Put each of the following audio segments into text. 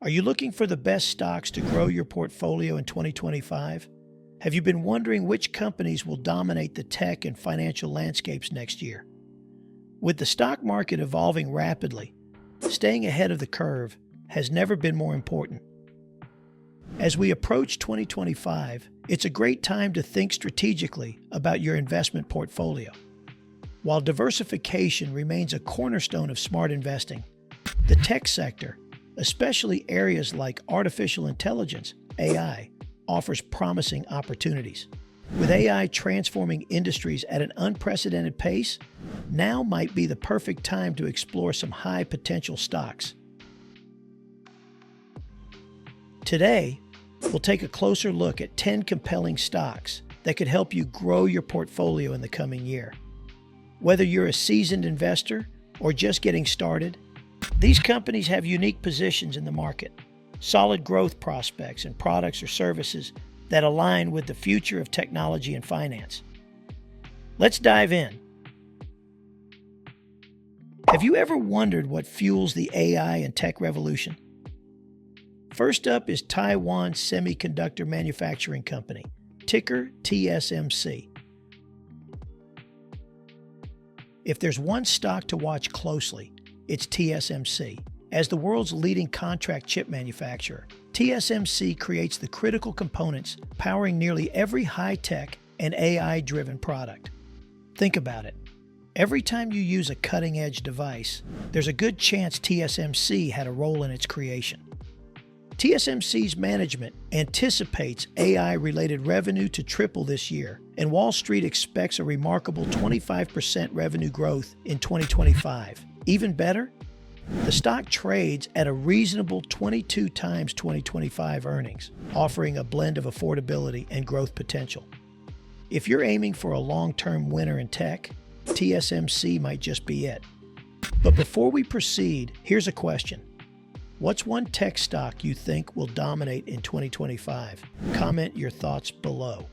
Are you looking for the best stocks to grow your portfolio in 2025? Have you been wondering which companies will dominate the tech and financial landscapes next year? With the stock market evolving rapidly, staying ahead of the curve has never been more important. As we approach 2025, it's a great time to think strategically about your investment portfolio. While diversification remains a cornerstone of smart investing, the tech sector, especially areas like artificial intelligence, AI, offers promising opportunities. With AI transforming industries at an unprecedented pace, now might be the perfect time to explore some high-potential stocks. Today, we'll take a closer look at 10 compelling stocks that could help you grow your portfolio in the coming year. Whether you're a seasoned investor or just getting started, these companies have unique positions in the market, solid growth prospects, and products or services that align with the future of technology and finance. Let's dive in. Have you ever wondered what fuels the AI and tech revolution? First up is Taiwan Semiconductor Manufacturing Company, ticker TSMC. If there's one stock to watch closely, it's TSMC. As the world's leading contract chip manufacturer, TSMC creates the critical components powering nearly every high-tech and AI-driven product. Think about it. Every time you use a cutting-edge device, there's a good chance TSMC had a role in its creation. TSMC's management anticipates AI-related revenue to triple this year, and Wall Street expects a remarkable 25% revenue growth in 2025. Even better, the stock trades at a reasonable 22 times 2025 earnings, offering a blend of affordability and growth potential. If you're aiming for a long-term winner in tech, TSMC might just be it. But before we proceed, here's a question. What's one tech stock you think will dominate in 2025? Comment your thoughts below.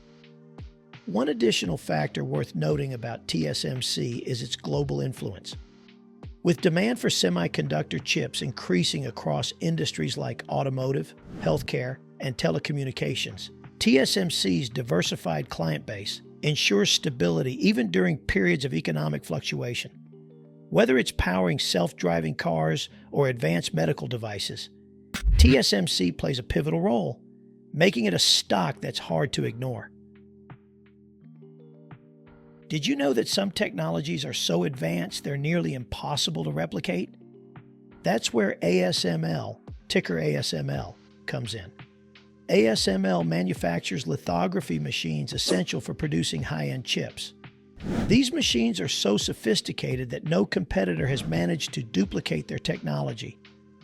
One additional factor worth noting about TSMC is its global influence. With demand for semiconductor chips increasing across industries like automotive, healthcare, and telecommunications, TSMC's diversified client base ensures stability even during periods of economic fluctuation. Whether it's powering self-driving cars or advanced medical devices, TSMC plays a pivotal role, making it a stock that's hard to ignore. Did you know that some technologies are so advanced they're nearly impossible to replicate? That's where ASML, ticker ASML, comes in. ASML manufactures lithography machines essential for producing high-end chips. These machines are so sophisticated that no competitor has managed to duplicate their technology,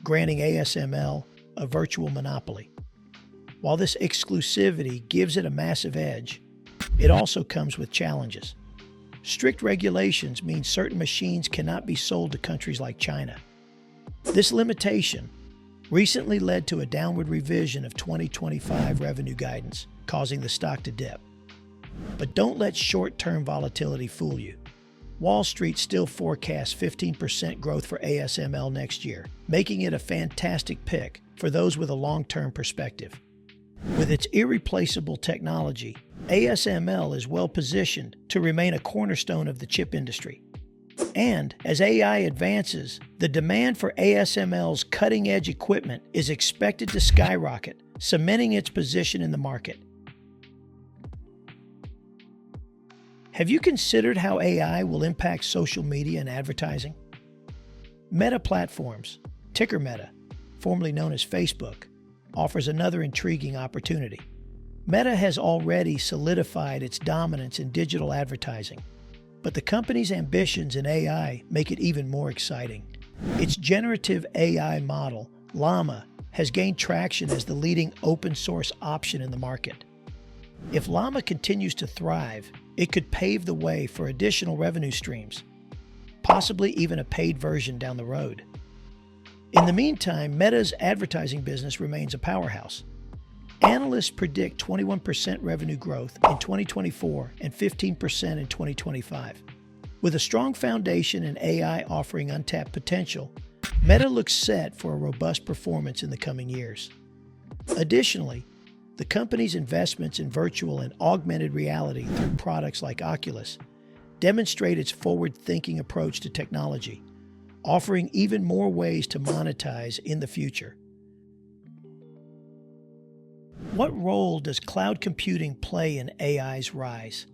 granting ASML a virtual monopoly. While this exclusivity gives it a massive edge, it also comes with challenges. Strict regulations mean certain machines cannot be sold to countries like China. This limitation recently led to a downward revision of 2025 revenue guidance, causing the stock to dip. But don't let short-term volatility fool you. Wall Street still forecasts 15% growth for ASML next year, making it a fantastic pick for those with a long-term perspective. With its irreplaceable technology, ASML is well positioned to remain a cornerstone of the chip industry. And as AI advances, the demand for ASML's cutting-edge equipment is expected to skyrocket, cementing its position in the market. Have you considered how AI will impact social media and advertising? Meta Platforms, ticker Meta, formerly known as Facebook, offers another intriguing opportunity. Meta has already solidified its dominance in digital advertising, but the company's ambitions in AI make it even more exciting. Its generative AI model, Llama, has gained traction as the leading open-source option in the market. If Llama continues to thrive, it could pave the way for additional revenue streams, possibly even a paid version down the road. In the meantime, Meta's advertising business remains a powerhouse. Analysts predict 21% revenue growth in 2024 and 15% in 2025. With a strong foundation and AI offering untapped potential, Meta looks set for a robust performance in the coming years. Additionally, the company's investments in virtual and augmented reality through products like Oculus demonstrate its forward-thinking approach to technology, offering even more ways to monetize in the future. What role does cloud computing play in AI's rise?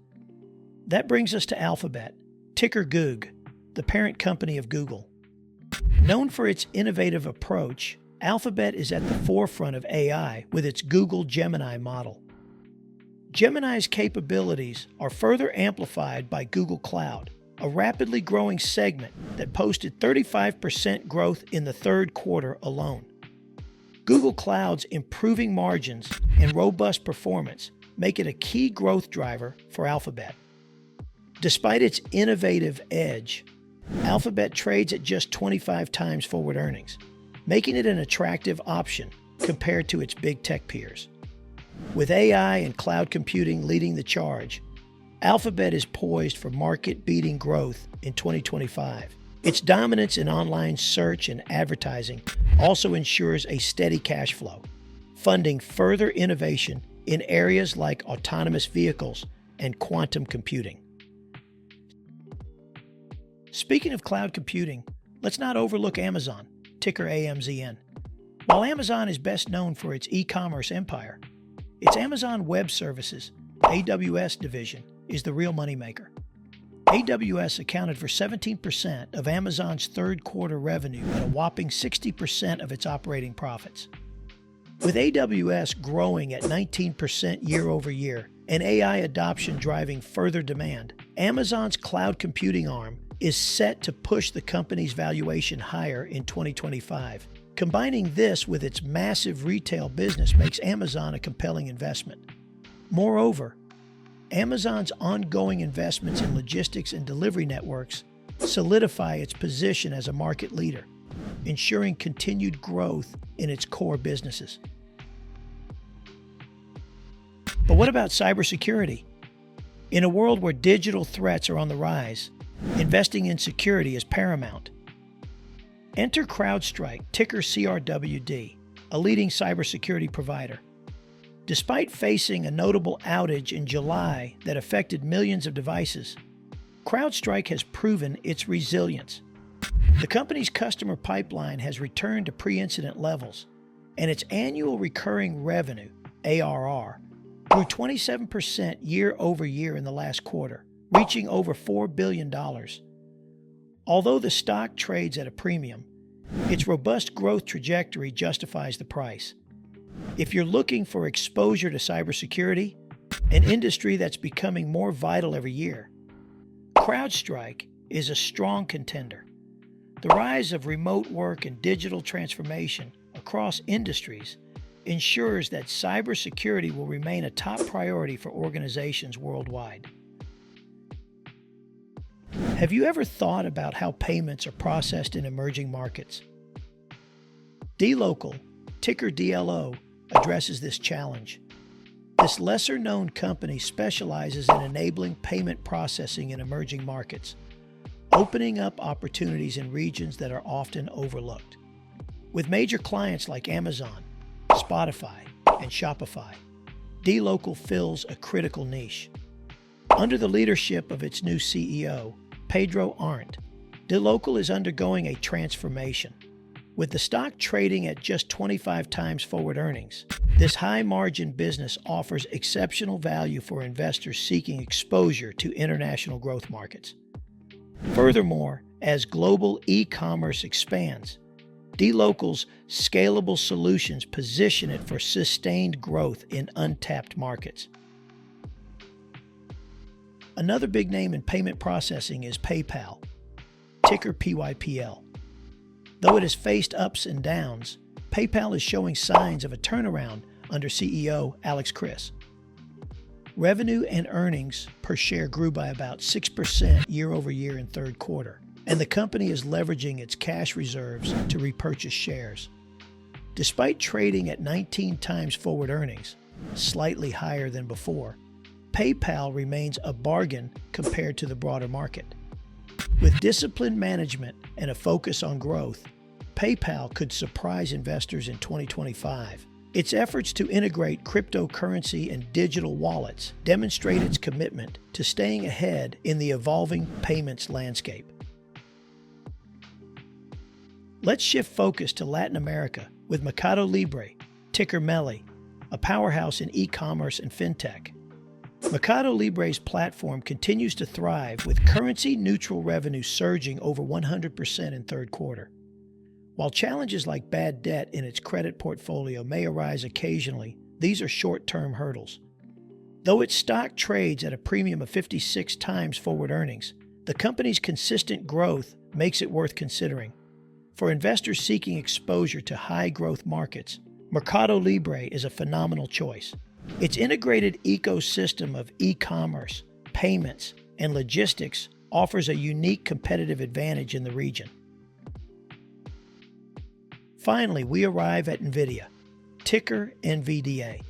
That brings us to Alphabet, ticker Goog, the parent company of Google. Known for its innovative approach, Alphabet is at the forefront of AI with its Google Gemini model. Gemini's capabilities are further amplified by Google Cloud, a rapidly growing segment that posted 35% growth in the third quarter alone. Google Cloud's improving margins and robust performance make it a key growth driver for Alphabet. Despite its innovative edge, Alphabet trades at just 25 times forward earnings, making it an attractive option compared to its big tech peers. With AI and cloud computing leading the charge, Alphabet is poised for market-beating growth in 2025. Its dominance in online search and advertising also ensures a steady cash flow, funding further innovation in areas like autonomous vehicles and quantum computing. Speaking of cloud computing, let's not overlook Amazon, ticker AMZN. While Amazon is best known for its e-commerce empire, its Amazon Web Services, AWS division, is the real moneymaker. AWS accounted for 17% of Amazon's third quarter revenue and a whopping 60% of its operating profits. With AWS growing at 19% year over year and AI adoption driving further demand, Amazon's cloud computing arm is set to push the company's valuation higher in 2025. Combining this with its massive retail business makes Amazon a compelling investment. Moreover, Amazon's ongoing investments in logistics and delivery networks solidify its position as a market leader, ensuring continued growth in its core businesses. But what about cybersecurity? In a world where digital threats are on the rise, investing in security is paramount. Enter CrowdStrike, ticker CRWD, a leading cybersecurity provider. Despite facing a notable outage in July that affected millions of devices, CrowdStrike has proven its resilience. The company's customer pipeline has returned to pre-incident levels, and its annual recurring revenue, ARR, grew 27% year over year in the last quarter, reaching over $4 billion. Although the stock trades at a premium, its robust growth trajectory justifies the price. If you're looking for exposure to cybersecurity, an industry that's becoming more vital every year, CrowdStrike is a strong contender. The rise of remote work and digital transformation across industries ensures that cybersecurity will remain a top priority for organizations worldwide. Have you ever thought about how payments are processed in emerging markets? dLocal, ticker DLO, addresses this challenge. This lesser-known company specializes in enabling payment processing in emerging markets, opening up opportunities in regions that are often overlooked. With major clients like Amazon, Spotify, and Shopify, dLocal fills a critical niche. Under the leadership of its new CEO, Pedro Arnt, dLocal is undergoing a transformation. With the stock trading at just 25 times forward earnings, this high-margin business offers exceptional value for investors seeking exposure to international growth markets. Furthermore, as global e-commerce expands, dLocal's scalable solutions position it for sustained growth in untapped markets. Another big name in payment processing is PayPal, ticker PYPL. Though it has faced ups and downs, PayPal is showing signs of a turnaround under CEO Alex Chriss. Revenue and earnings per share grew by about 6% year over year in third quarter, and the company is leveraging its cash reserves to repurchase shares. Despite trading at 19 times forward earnings, slightly higher than before, PayPal remains a bargain compared to the broader market. With disciplined management and a focus on growth, PayPal could surprise investors in 2025. Its efforts to integrate cryptocurrency and digital wallets demonstrate its commitment to staying ahead in the evolving payments landscape. Let's shift focus to Latin America with Mercado Libre, ticker MELI, a powerhouse in e-commerce and fintech. Mercado Libre's platform continues to thrive with currency-neutral revenue surging over 100% in third quarter. While challenges like bad debt in its credit portfolio may arise occasionally, these are short-term hurdles. Though its stock trades at a premium of 56 times forward earnings, the company's consistent growth makes it worth considering. For investors seeking exposure to high-growth markets, Mercado Libre is a phenomenal choice. Its integrated ecosystem of e-commerce, payments, and logistics offers a unique competitive advantage in the region. Finally, we arrive at NVIDIA, ticker NVDA,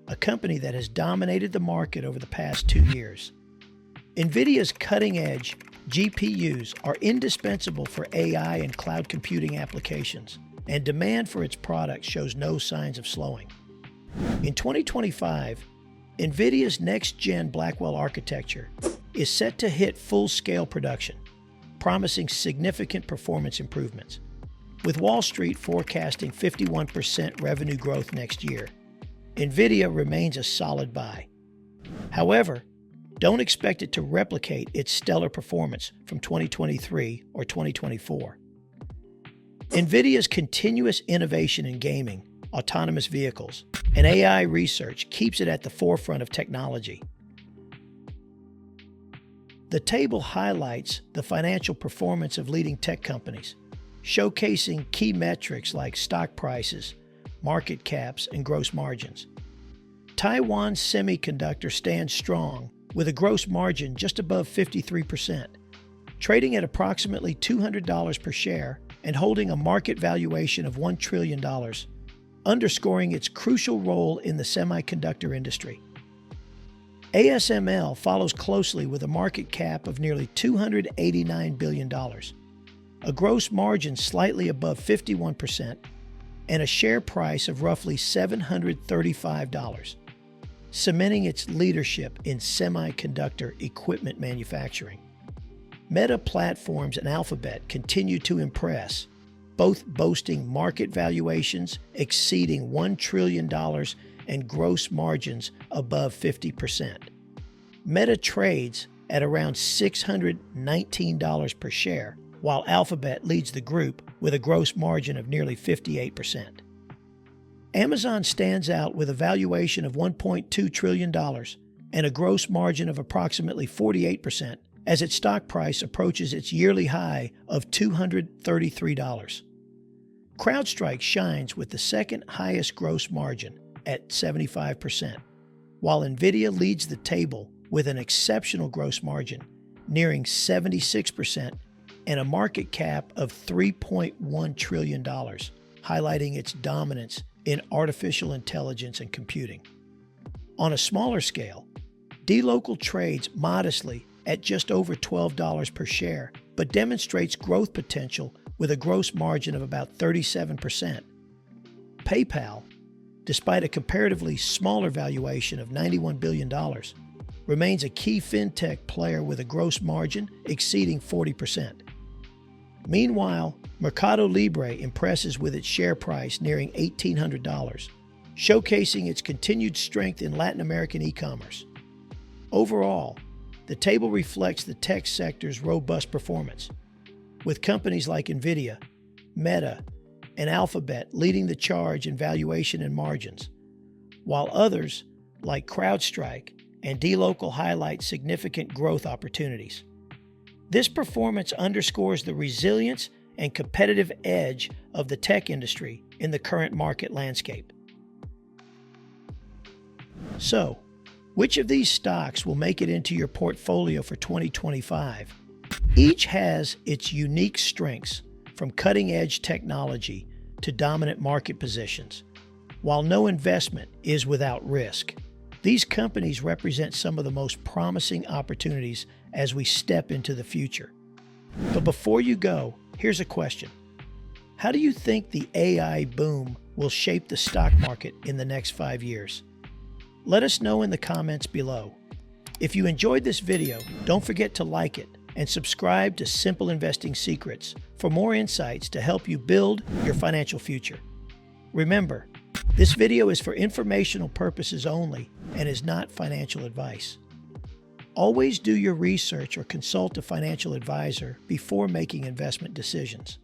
a company that has dominated the market over the past 2 years. NVIDIA's cutting-edge GPUs are indispensable for AI and cloud computing applications, and demand for its products shows no signs of slowing. In 2025, NVIDIA's next-gen Blackwell architecture is set to hit full-scale production, promising significant performance improvements. With Wall Street forecasting 51% revenue growth next year, NVIDIA remains a solid buy. However, don't expect it to replicate its stellar performance from 2023 or 2024. NVIDIA's continuous innovation in gaming, autonomous vehicles, and AI research keeps it at the forefront of technology. The table highlights the financial performance of leading tech companies, showcasing key metrics like stock prices, market caps, and gross margins. Taiwan Semiconductor stands strong with a gross margin just above 53%, trading at approximately $200 per share and holding a market valuation of $1 trillion, underscoring its crucial role in the semiconductor industry. ASML follows closely with a market cap of nearly $289 billion, a gross margin slightly above 51%, and a share price of roughly $735, cementing its leadership in semiconductor equipment manufacturing. Meta Platforms and Alphabet continue to impress, both boasting market valuations exceeding $1 trillion and gross margins above 50%. Meta trades at around $619 per share, while Alphabet leads the group with a gross margin of nearly 58%. Amazon stands out with a valuation of $1.2 trillion and a gross margin of approximately 48% as its stock price approaches its yearly high of $233. CrowdStrike shines with the second highest gross margin at 75%, while NVIDIA leads the table with an exceptional gross margin nearing 76% and a market cap of $3.1 trillion, highlighting its dominance in artificial intelligence and computing. On a smaller scale, dLocal trades modestly at just over $12 per share, but demonstrates growth potential with a gross margin of about 37%. PayPal, despite a comparatively smaller valuation of $91 billion, remains a key fintech player with a gross margin exceeding 40%. Meanwhile, Mercado Libre impresses with its share price nearing $1,800, showcasing its continued strength in Latin American e-commerce. Overall, the table reflects the tech sector's robust performance, with companies like NVIDIA, Meta, and Alphabet leading the charge in valuation and margins, while others, like CrowdStrike and dLocal, highlight significant growth opportunities. This performance underscores the resilience and competitive edge of the tech industry in the current market landscape. So, which of these stocks will make it into your portfolio for 2025? Each has its unique strengths, from cutting-edge technology to dominant market positions. While no investment is without risk, these companies represent some of the most promising opportunities as we step into the future. But before you go, here's a question. How do you think the AI boom will shape the stock market in the next 5 years? Let us know in the comments below. If you enjoyed this video, don't forget to like it and subscribe to Simple Investing Secrets for more insights to help you build your financial future. Remember, this video is for informational purposes only and is not financial advice. Always do your research or consult a financial advisor before making investment decisions.